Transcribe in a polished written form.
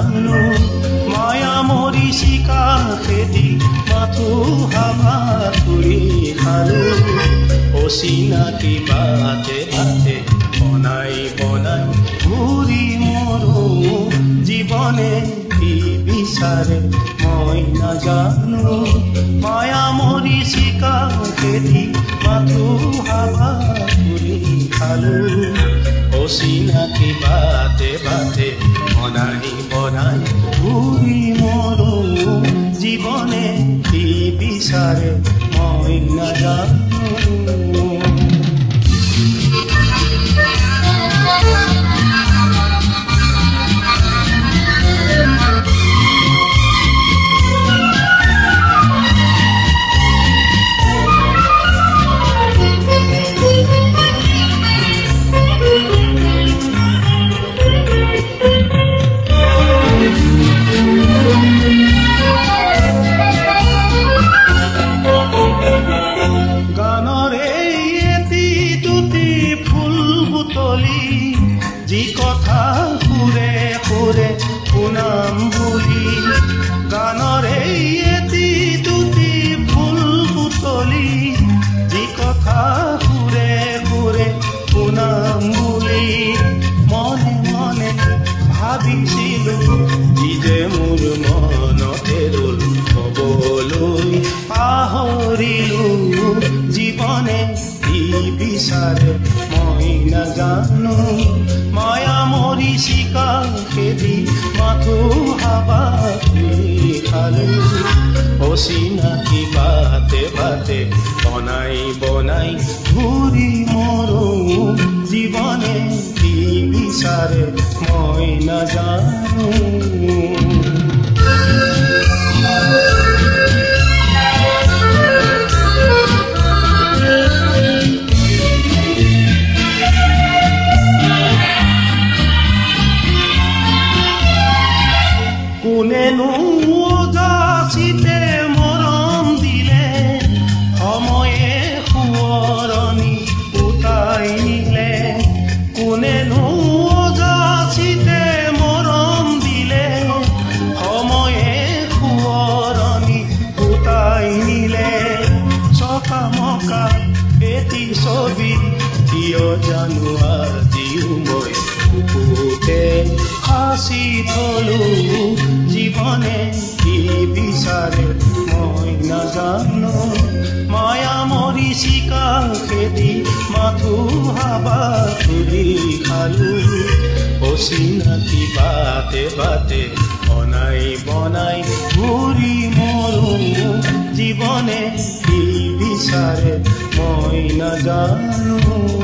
নাজানো মায়া মৰিচিকা খেদি মাথো হাবা ধৰি খালো অচিনাকি বাটে বাটে বনাই বনাই ঘূৰি মৰো জীৱনে কি বিচাৰে মই নাজানো মায়া মৰিচিকা খেদি মাথো হাবা ধৰি খালো অচিনাকি বাটে বাটে বনাই বনাই ঘূৰি মৰো জীৱনে কি বিচাৰে মই নাজানো যি কথা সুৰে সুৰে শুনাম বুলি গানৰ এটি দুটি ফুল বুটলি যি কথা সুৰে সুৰে শুনাম বুলি মনে মনে ভাবিছিলো যি যে মোৰ মনতে ৰল কবলৈ পাহৰিলো জীৱনে কি বিচাৰে মই নাজানো মায়া মৰিচিকা খেদি মাথো হাবা ধৰি খালো অচিনাকি বাটে বাটে বনাই বনাই ঘূৰি মৰো জীৱনে কি বিচাৰে মই নাজানো কোনেনো যাচিতে মৰম দিলে সময়ে সোঁৱৰণি উটাই নিলে কোনেনো যাচিতে মৰম দিলে সময়ে সোঁৱৰণি উটাই নিলে চকামকা এটি ছবি কিয় জানো আজিও মই বুকুতে সাঁচি থলো জীৱনে কি বিচাৰে মই নাজানো মায়া মৰিচিকা খেদি মাথো হাবা ধৰি খালো অচিনাকি বাটে বাটে বনাই বনাই ঘূৰি মৰো জীৱনে কি বিচাৰে মই নাজানো